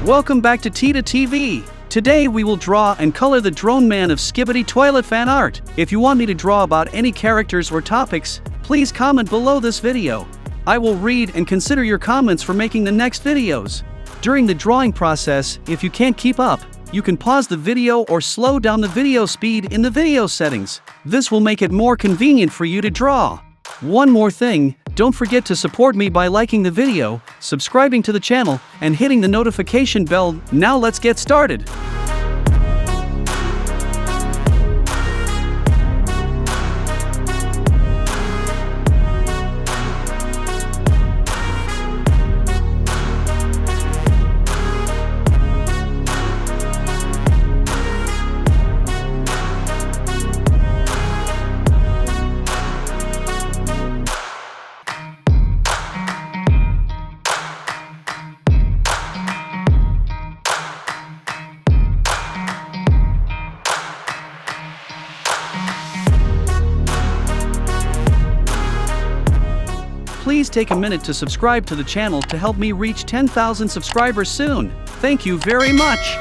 Welcome back to Tita TV. Today we will draw and color the drone man of Skibidi toilet fan art. If you want me to draw about any characters or topics, please comment below this video. I will read and consider your comments for making the next videos. During the drawing process, if you can't keep up, you can pause the video or slow down the video speed in the video settings. This will make it more convenient for you to draw. One more thing, don't forget to support me by liking the video, subscribing to the channel, and hitting the notification bell. Now let's get started. Please take a minute to subscribe to the channel to help me reach 10,000 subscribers soon. Thank you very much.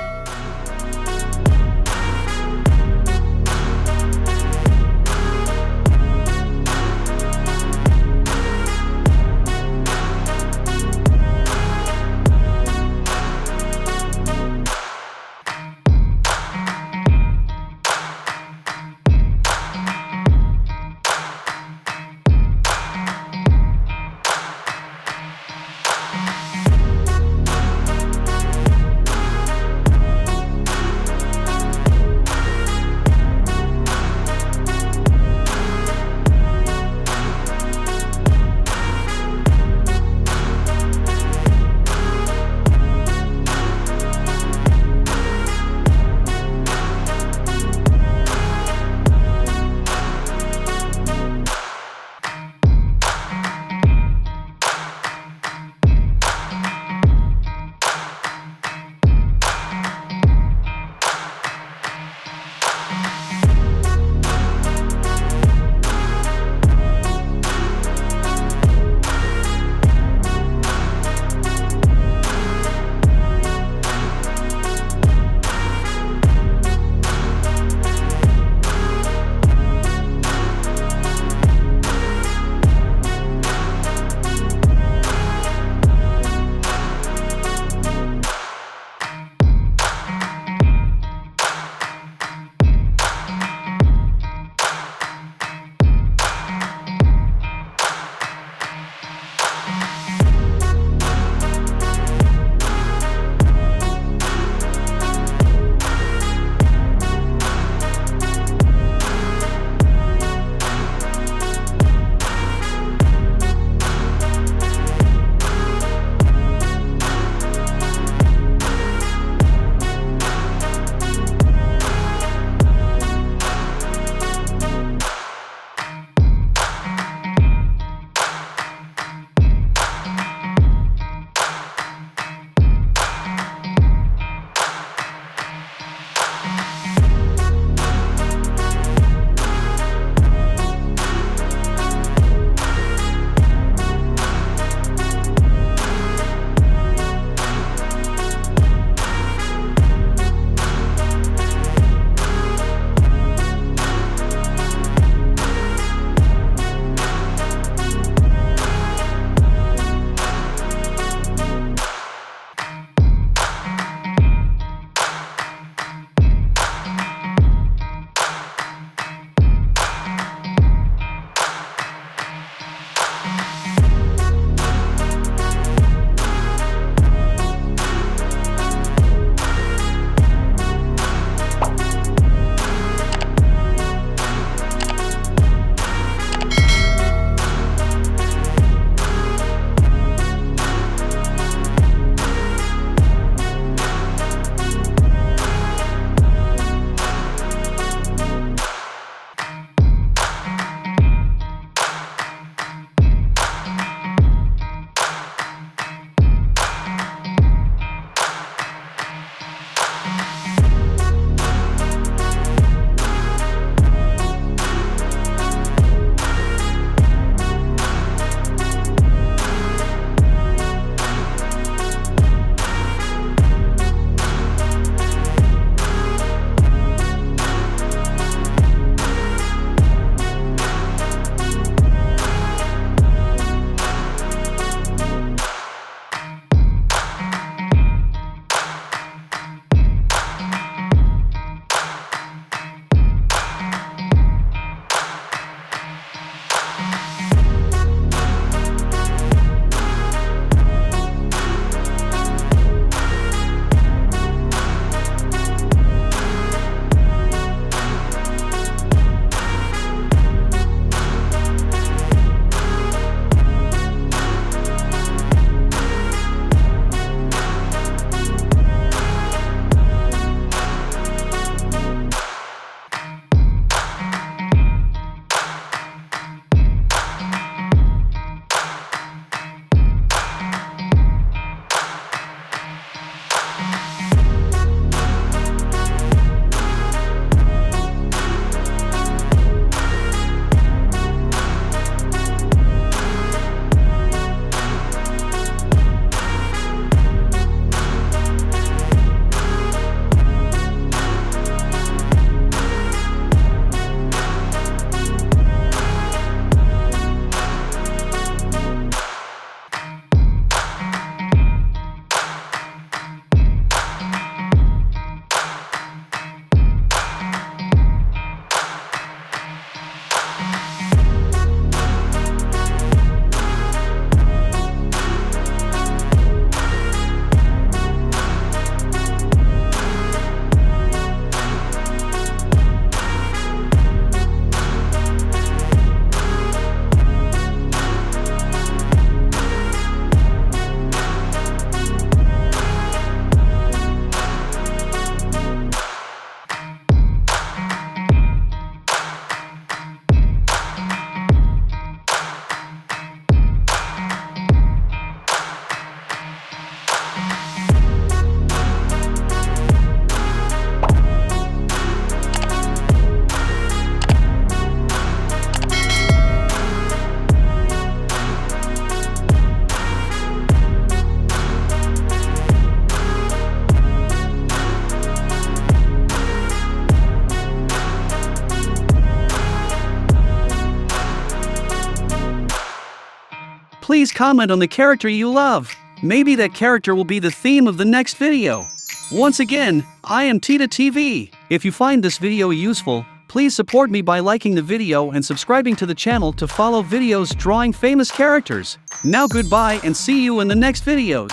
Please comment on the character you love. Maybe that character will be the theme of the next video. Once again, I am Tita TV. If you find this video useful, please support me by liking the video and subscribing to the channel to follow videos drawing famous characters. Now goodbye and see you in the next videos.